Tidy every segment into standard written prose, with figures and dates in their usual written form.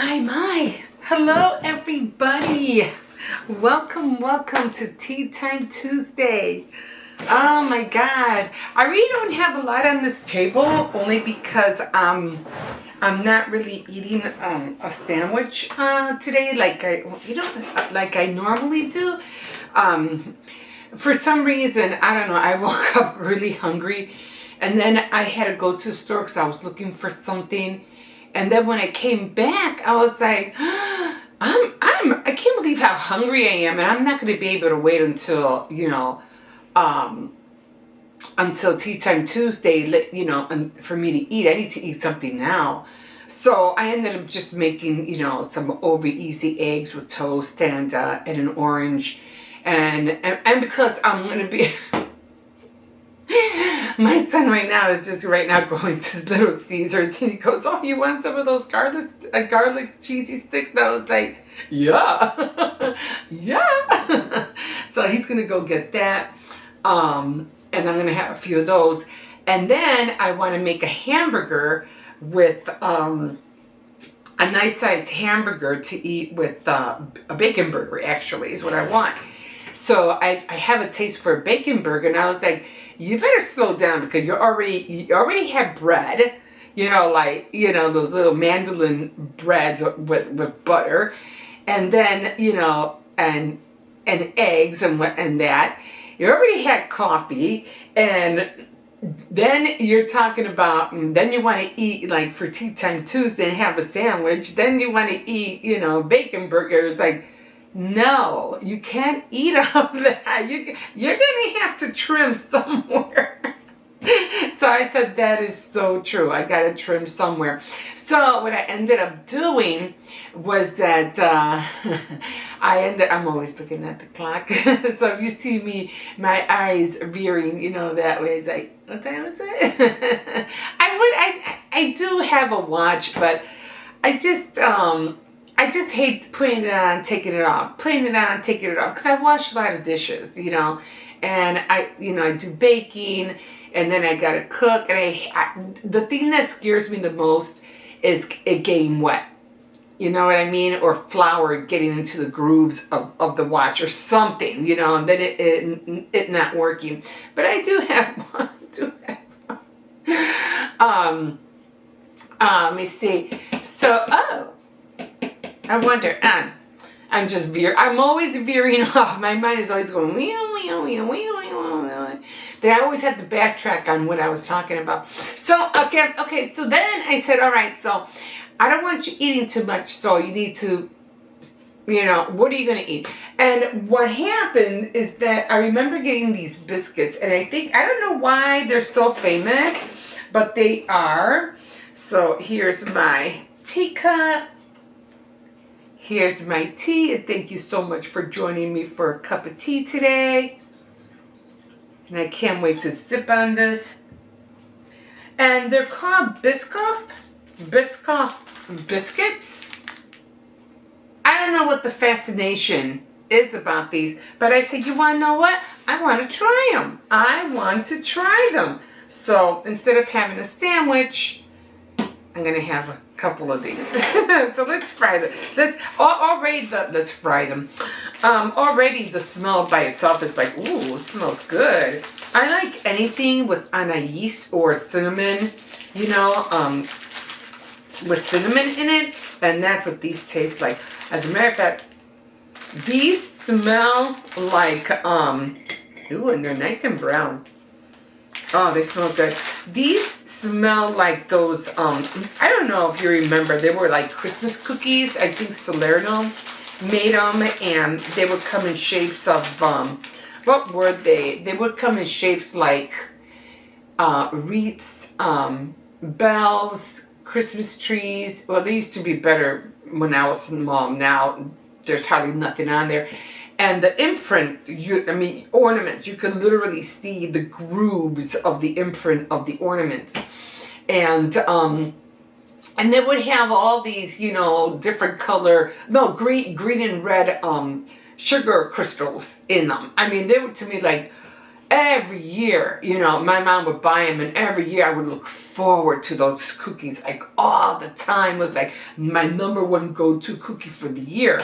My. Hello, everybody. Welcome to Tea Time Tuesday. Oh my God. I really don't have a lot on this table, only because I'm not really eating a sandwich today like I normally do. For some reason, I don't know, I woke up really hungry, and then I had to go to the store because I was looking for something. And then when I came back, I was like, I can't believe how hungry I am, and I'm not going to be able to wait until, until Tea Time Tuesday, for me to eat. I need to eat something now. So I ended up just making, some over easy eggs with toast and an orange. And because I'm going to be... My son right now is just going to Little Caesars, and he goes, "Oh, you want some of those garlic cheesy sticks?" And I was like, "Yeah, yeah." So he's gonna go get that, and I'm gonna have a few of those, and then I want to make a hamburger with a nice size hamburger to eat with a bacon burger. Actually, is what I want. So I have a taste for a bacon burger, and I was like, you better slow down because you already have bread, those little mandolin breads with butter, and then and eggs and that. You already had coffee, and then you're talking about, then you want to eat like for Tea Time Tuesday and have a sandwich. Then you want to eat bacon burgers. Like, no, you can't eat all that. You're going to have to trim somewhere. So I said, that is so true. I got to trim somewhere. So what I ended up doing was that I'm always looking at the clock. So if you see me, my eyes veering, that way, it's like, what time is it? I do have a watch, but I just hate putting it on, taking it off, putting it on, taking it off, because I wash a lot of dishes, and I do baking, and then I gotta cook, and the thing that scares me the most is it getting wet. You know what I mean? Or flour getting into the grooves of the watch or something, and then it not working. But I do have one. Let me see. So, I wonder, I'm just I'm always veering off. My mind is always going, then I always have to backtrack on what I was talking about. So, okay, so then I said, all right, so I don't want you eating too much, so you need to, what are you going to eat? And what happened is that I remember getting these biscuits, and I don't know why they're so famous, but they are. So here's my teacup. Here's my tea, and thank you so much for joining me for a cup of tea today. And I can't wait to sip on this. And they're called biscoff biscuits. I don't know what the fascination is about these, but I said, you want to know what? I want to try them. I want to try them. So instead of having a sandwich, I'm going to have a couple of these. So let's fry them. Let's fry them. Already the smell by itself is like, ooh, it smells good. I like anything with anise or cinnamon, with cinnamon in it. And that's what these taste like. As a matter of fact, these smell like, ooh, and they're nice and brown. Oh, they smell good. These smell like those, I don't know if you remember, they were like Christmas cookies. I think Salerno made them, and they would come in shapes of, what were they? They would come in shapes like wreaths, bells, Christmas trees. Well, they used to be better when I was small. Now there's hardly nothing on there. And the imprint, ornaments, you can literally see the grooves of the imprint of the ornaments. And they would have all these, different color, green and red sugar crystals in them. I mean, they were to me like every year, you know, my mom would buy them, and every year I would look forward to those cookies, like all the time. Was like my number one go-to cookie for the year.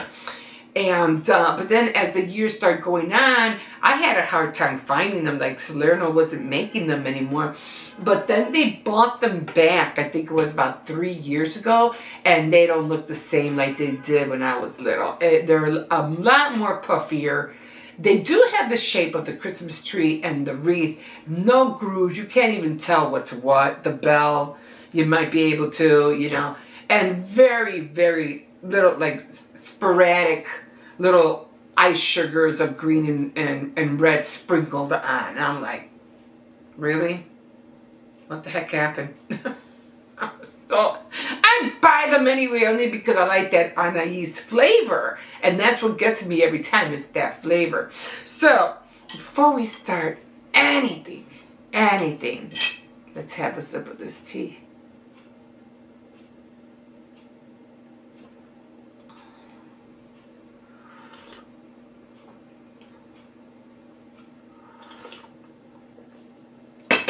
And but then as the years started going on, I had a hard time finding them. Like Salerno wasn't making them anymore. But then they bought them back, I think it was about 3 years ago, and they don't look the same like they did when I was little. They're a lot more puffier. They do have the shape of the Christmas tree and the wreath. No grooves. You can't even tell what's what. The bell, you might be able to, you know. And very, very little, like sporadic little ice sugars of green and red sprinkled on. And I'm like, really? What the heck happened? So I buy them anyway, only because I like that anise flavor, and that's what gets me every time, is that flavor. So before we start anything, let's have a sip of this tea.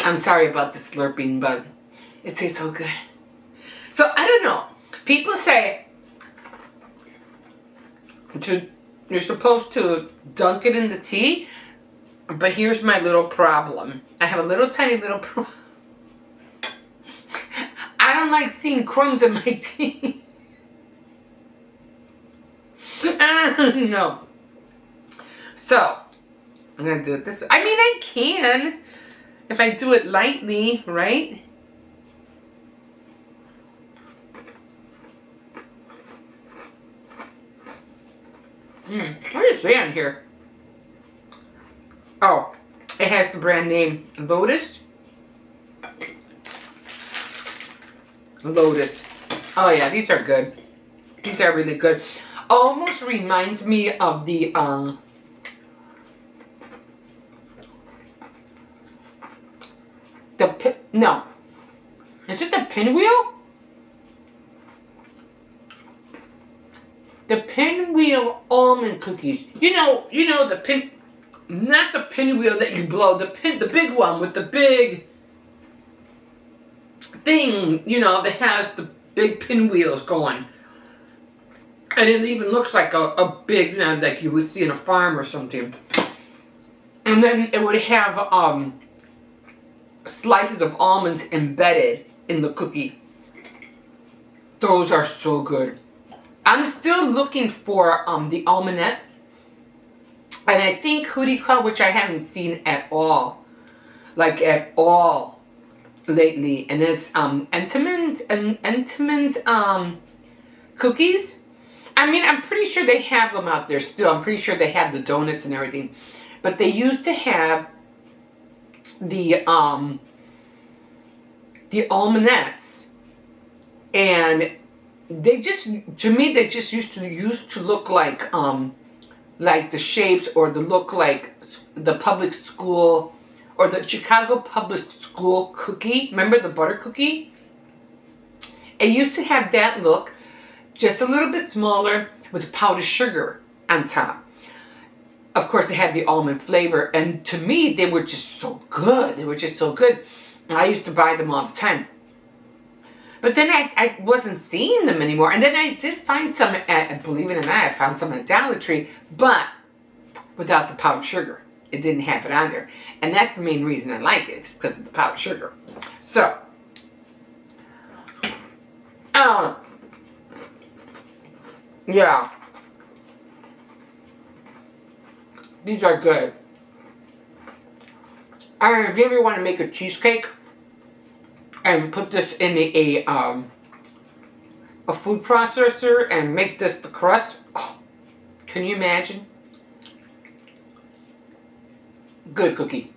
I'm sorry about the slurping, but it tastes so good. So I don't know. People say you're supposed to dunk it in the tea, but here's my little problem. I have a little tiny little problem. I don't like seeing crumbs in my tea. No. So I'm gonna do it this way. I mean, I can. If I do it lightly, right? What does it say on here? Oh, it has the brand name Lotus. Lotus. Oh yeah, these are good. These are really good. Almost reminds me of the no. Is it the pinwheel? The pinwheel almond cookies. You know the pin, not the pinwheel that you blow. The big one with the big thing. You know, that has the big pinwheels going, and it even looks like a big, like you would see in a farm or something. And then it would have slices of almonds embedded in the cookie. Those are so good. I'm still looking for the almondettes, and I think Hootie Call, which I haven't seen at all, like at all lately, and it's Entenmann's cookies. I mean, I'm pretty sure they have them out there still. I'm pretty sure they have the donuts and everything, but they used to have the almondettes, and they just, to me, they just used to look like the shapes, or the look like the public school, or the Chicago public school cookie. Remember the butter cookie? It used to have that look, just a little bit smaller, with powdered sugar on top. Of course, they had the almond flavor, and to me, they were just so good. They were just so good. I used to buy them all the time. But then I wasn't seeing them anymore. And then I did find some at, believe it or not, I found some at Dollar Tree, but without the powdered sugar. It didn't have it on there. And that's the main reason I like it, because of the powdered sugar. So, yeah. These are good. If you ever want to make a cheesecake and put this in a food processor and make this the crust, oh, can you imagine? Good cookie.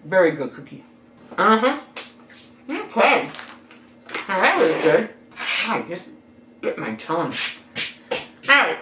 Very good cookie. Okay. Now that was good. I just bit my tongue. Alright.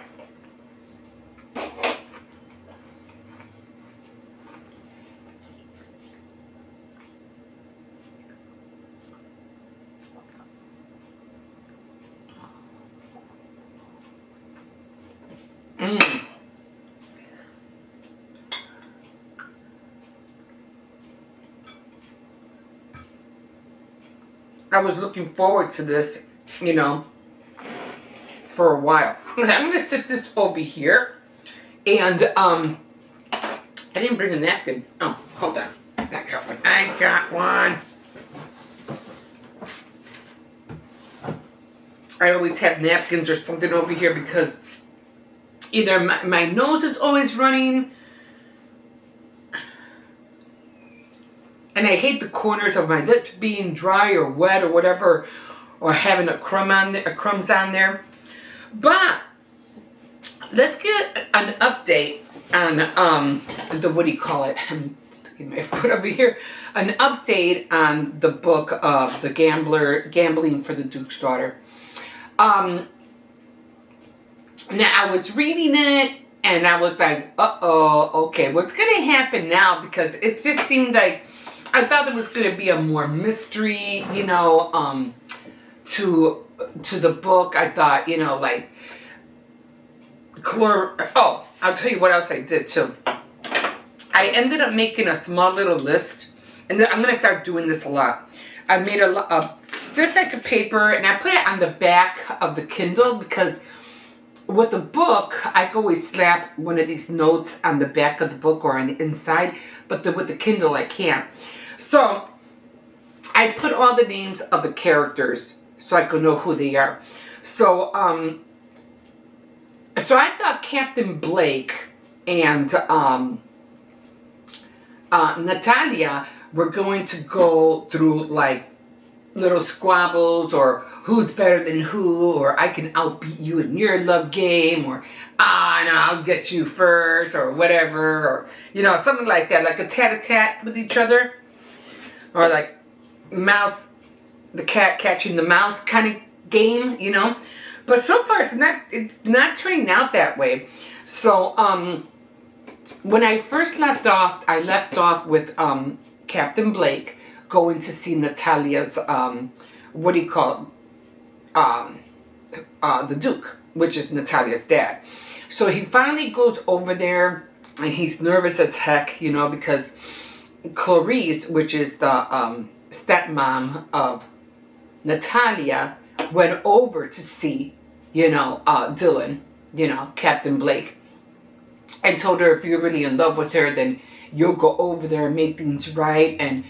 I was looking forward to this, you know, for a while. Okay, I'm going to sit this over here. And, I didn't bring a napkin. Oh, hold on. I got one. I got one. I always have napkins or something over here because either my nose is always running, and I hate the corners of my lips being dry or wet or whatever, or having crumbs on there. But let's get an update on what do you call it? I'm sticking my foot over here. An update on the book of the Gambling for the Duke's Daughter. Now I was reading it and I was like, okay, what's gonna happen now? Because it just seemed like I thought there was gonna be a more mystery, you know, to the book. I thought, you know, like I'll tell you what else I did too. I ended up making a small little list, and then I'm gonna start doing this a lot. I made just like a paper, and I put it on the back of the Kindle because with the book, I can always slap one of these notes on the back of the book or on the inside, but with the Kindle, I can't. So I put all the names of the characters so I could know who they are. So I thought Captain Blake and Natalia were going to go through like little squabbles, or who's better than who, or I can outbeat you in your love game, or no, I'll get you first, or whatever, or you know, something like that, like a tat-a-tat with each other, or like the cat catching the mouse kind of game, you know. But so far it's not turning out that way. So when I first left off, I left off with Captain Blake going to see Natalia's, what do you call it? The Duke, which is Natalia's dad. So he finally goes over there, and he's nervous as heck, you know, because Clarice, which is the stepmom of Natalia, went over to see, you know, Dylan, you know, Captain Blake, and told her if you're really in love with her, then you'll go over there and make things right, and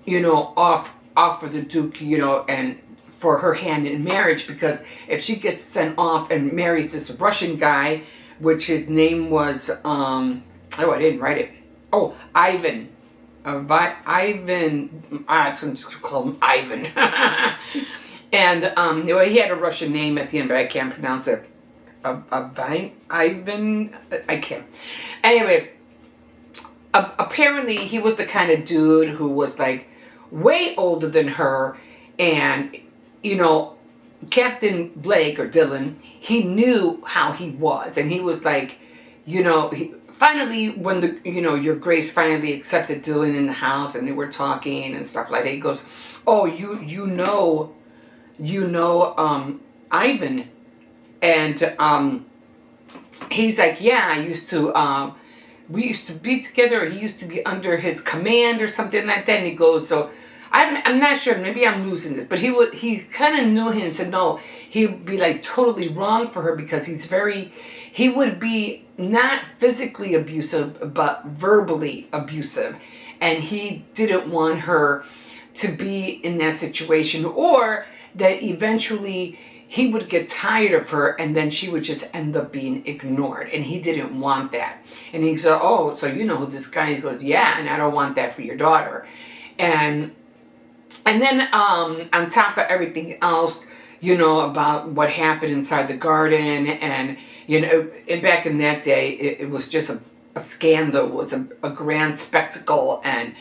you know, offer the Duke, you know, and for her hand in marriage, because if she gets sent off and marries this Russian guy, which his name was I didn't write it. Oh, Ivan. Ivan. I'm just call him Ivan. And well, he had a Russian name at the end, but I can't pronounce it. Ivan. I can't. Anyway. Apparently he was the kind of dude who was like way older than her, and you know, Captain Blake or Dylan, he knew how he was, and he was like, you know, finally when the, you know, Your Grace finally accepted Dylan in the house and they were talking and stuff like that, he goes, oh, you know Ivan, and he's like, yeah, I used to we used to be together, he used to be under his command or something like that. And he goes, so I'm not sure, maybe I'm losing this, but he kind of knew him and said, no, he would be like totally wrong for her because he would be not physically abusive, but verbally abusive. And he didn't want her to be in that situation, or that eventually he would get tired of her and then she would just end up being ignored. And he didn't want that. And he said, oh, so you know who this guy is? He goes, yeah, and I don't want that for your daughter. And then on top of everything else, you know, about what happened inside the garden. And, you know, back in that day, it was just a scandal. It was a grand spectacle. And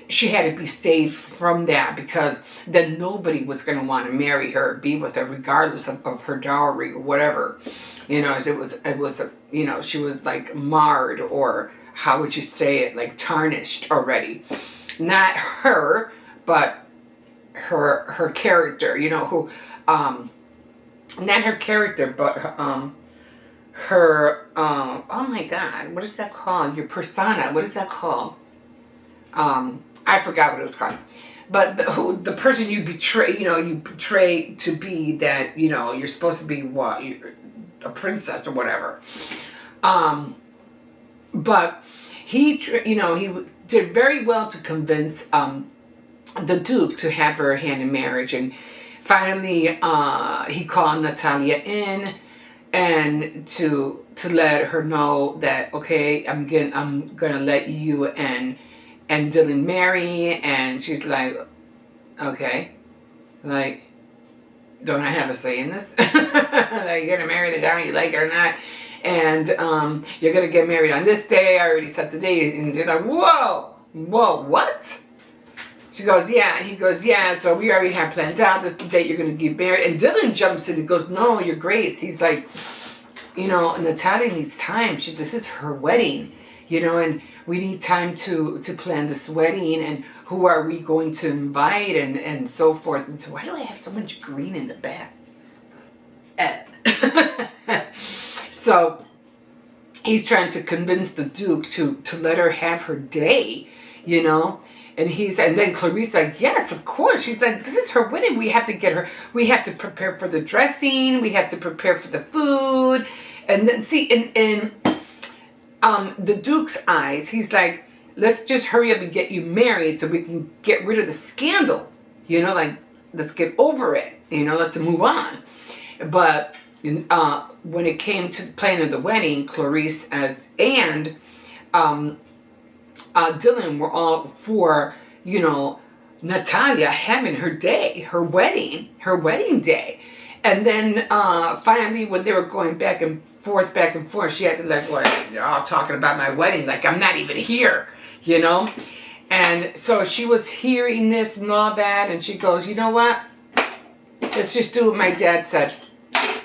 she had to be saved from that, because then nobody was going to want to marry her, be with her, regardless of her dowry or whatever. You know, it was you know, she was like marred, or how would you say it, like tarnished already. Not her, but her character, you know, who, not her character, but her, oh my God, what is that called? Your persona, what is that called? I forgot what it was called. But the person you betray, you betray to be that, you're supposed to be what, a princess or whatever. But he did very well to convince the Duke to have her hand in marriage, and finally he called Natalia in and to let her know that, okay, I'm gonna let you and Dylan marry. And she's like, okay, like, don't I have a say in this? Like, you're gonna marry the guy, you like it or not, and you're gonna get married on this day. I already set the date. And they're like, whoa, what? She goes, yeah. He goes, yeah. So we already have planned out this date you're gonna get married. And Dylan jumps in and goes, no, your Grace. He's like, Natalia needs time. This is her wedding, and we need time to plan this wedding, and who are we going to invite, and so forth. And so, why do I have so much green in the back? So he's trying to convince the Duke to let her have her day, And then Clarice like, yes, of course. She's like, this is her wedding. We have to get her. We have to prepare for the dressing. We have to prepare for the food. And then see, in the Duke's eyes, he's like, let's just hurry up and get you married so we can get rid of the scandal. Like, let's get over it. Let's move on. But when it came to planning the wedding, Clarice and Dylan were all for, Natalia having her day, her wedding day. And then finally, when they were going back and forth, she had to like, what, you're all talking about my wedding, like I'm not even here, And so she was hearing this and all that, and she goes, you know what? Let's just do what my dad said.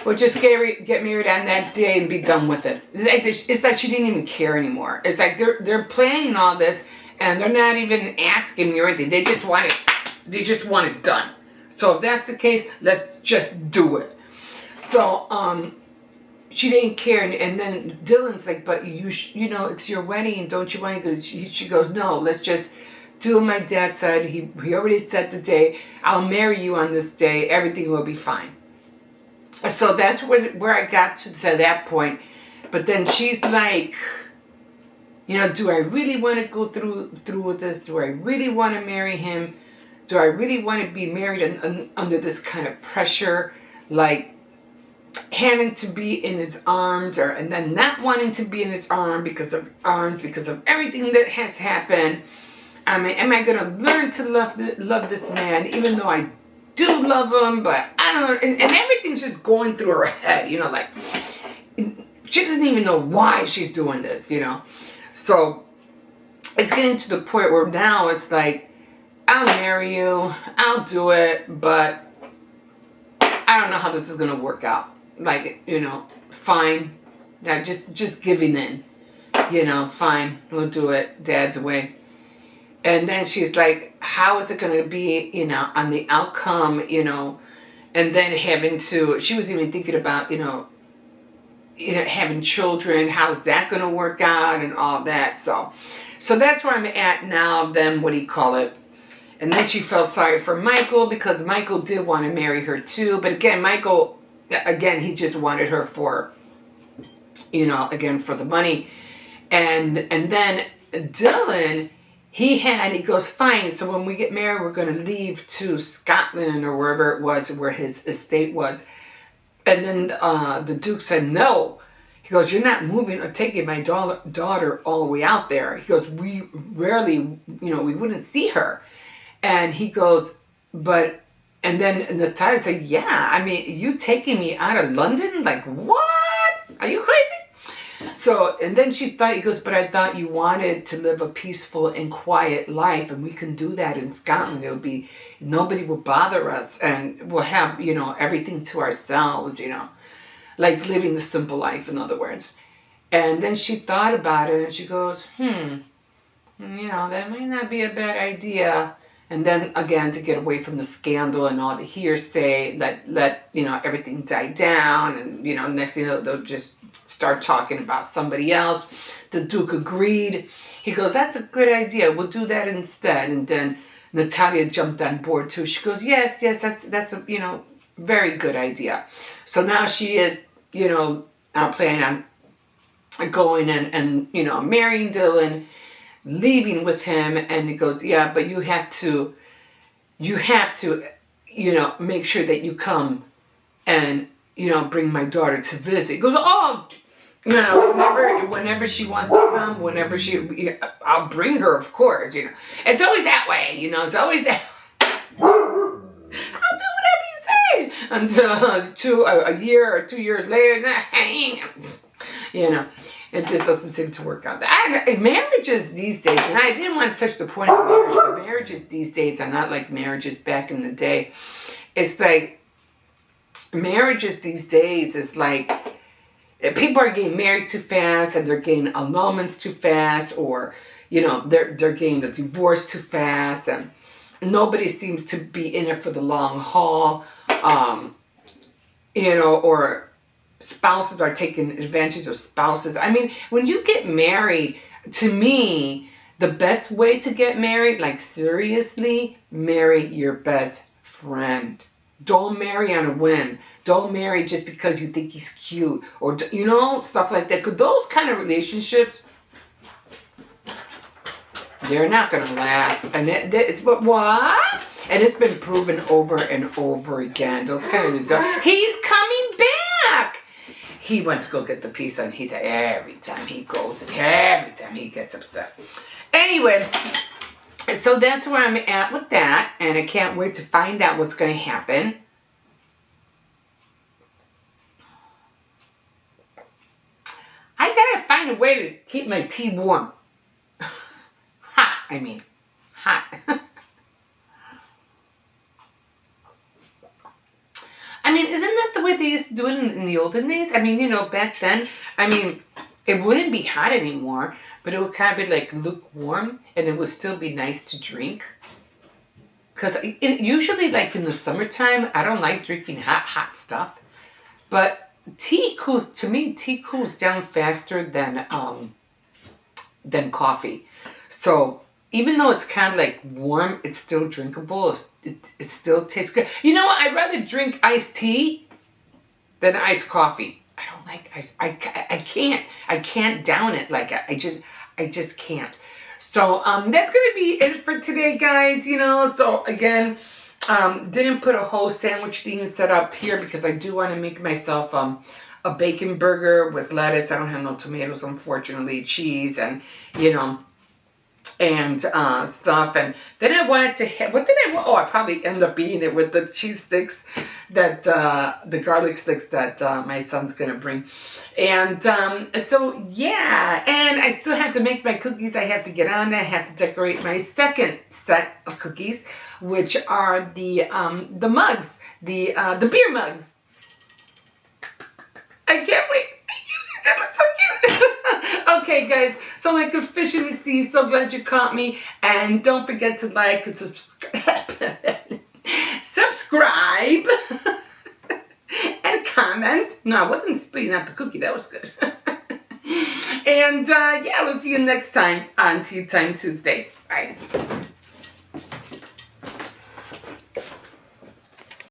We'll just get married on that day and be done with it. It's like she didn't even care anymore. It's like they're planning all this and they're not even asking me or anything. They just want it done. So if that's the case, let's just do it. So she didn't care, and then Dylan's like, but it's your wedding, don't you want to? She goes, no, let's just do what my dad said. He already set the day. I'll marry you on this day. Everything will be fine. So that's where I got to that point. But then she's like, do I really want to go through with this? Do I really want to marry him? Do I really want to be married under this kind of pressure? Like having to be in his arms, and then not wanting to be in his arms because of everything that has happened. I mean, am I going to learn to love this man, even though I do love him, but I don't know, and everything's just going through her head, like she doesn't even know why she's doing this, So it's getting to the point where now it's like, I'll marry you, I'll do it, but I don't know how this is going to work out. Like, fine. Yeah, just giving in. Fine, we'll do it. Dad's away. And then she's like, how is it going to be, on the outcome, and then having to, she was even thinking about, having children, how's that going to work out and all that. So that's where I'm at now. Then what do you call it? And then she felt sorry for Michael because Michael did want to marry her too. But again, Michael, he just wanted her for, for the money. And then Dylan, he goes, fine, so when we get married, we're going to leave to Scotland or wherever it was, where his estate was. And then the Duke said, no. He goes, you're not moving or taking my daughter all the way out there. He goes, we rarely, we wouldn't see her. And he goes, and then Natalia said, yeah, I mean, you taking me out of London? Like, what? Are you crazy? So, and then he goes, but I thought you wanted to live a peaceful and quiet life, and we can do that in Scotland. Nobody will bother us, and we'll have, everything to ourselves, like living the simple life, in other words. And then she thought about it, and she goes, that might not be a bad idea. And then again, to get away from the scandal and all the hearsay, let everything die down, and next thing they'll just start talking about somebody else. The Duke agreed. He goes, that's a good idea. We'll do that instead. And then Natalia jumped on board too. She goes, yes, that's a, very good idea. So now she is, planning on going and marrying Dylan, leaving with him. And he goes, yeah, but you have to, make sure that you come and, bring my daughter to visit. He goes, oh, whenever she wants to come, I'll bring her, of course, It's always that way, it's always that. I'll do whatever you say. Until a year or 2 years later, it just doesn't seem to work out. Marriages these days, and I didn't want to touch the point of marriage, but marriages these days are not like marriages back in the day. It's like, marriages these days is like, people are getting married too fast, and they're getting annulments too fast, or, they're getting a divorce too fast, and nobody seems to be in it for the long haul, or spouses are taking advantage of spouses. I mean, when you get married, to me, the best way to get married, like seriously, marry your best friend. Don't marry on a whim. Don't marry just because you think he's cute, or, stuff like that. Because those kind of relationships, they're not going to last. And it's, but what? And it's been proven over and over again. Those kind of, he's coming back. He went to go get the pizza, and he said every time he gets upset. Anyway, so that's where I'm at with that, and I can't wait to find out what's going to happen. I gotta find a way to keep my tea warm. Hot. I mean, isn't that the way they used to do it in the olden days? I mean, back then, it wouldn't be hot anymore, but it would kind of be like lukewarm, and it would still be nice to drink. Because usually, like in the summertime, I don't like drinking hot stuff. But tea cools down faster than coffee. So even though it's kind of like warm, it's still drinkable. It still tastes good. You know what? I'd rather drink iced tea than iced coffee. I don't like ice. I can't down it. Like I just can't. So that's gonna be it for today, guys. So again, didn't put a whole sandwich theme set up here because I do want to make myself a bacon burger with lettuce. I don't have no tomatoes, unfortunately, cheese, and and stuff. And then I wanted to I probably end up eating it with the cheese sticks that the garlic sticks that my son's gonna bring. And so yeah, and I still have to make my cookies. I have to get on that. I have to decorate my second set of cookies, which are the mugs, the beer mugs. I can't wait. That looks so cute. Okay, guys. So I can officially see. So glad you caught me. And don't forget to like and subscribe. And comment. No, I wasn't spitting out the cookie. That was good. And yeah, we'll see you next time on Tea Time Tuesday. Bye.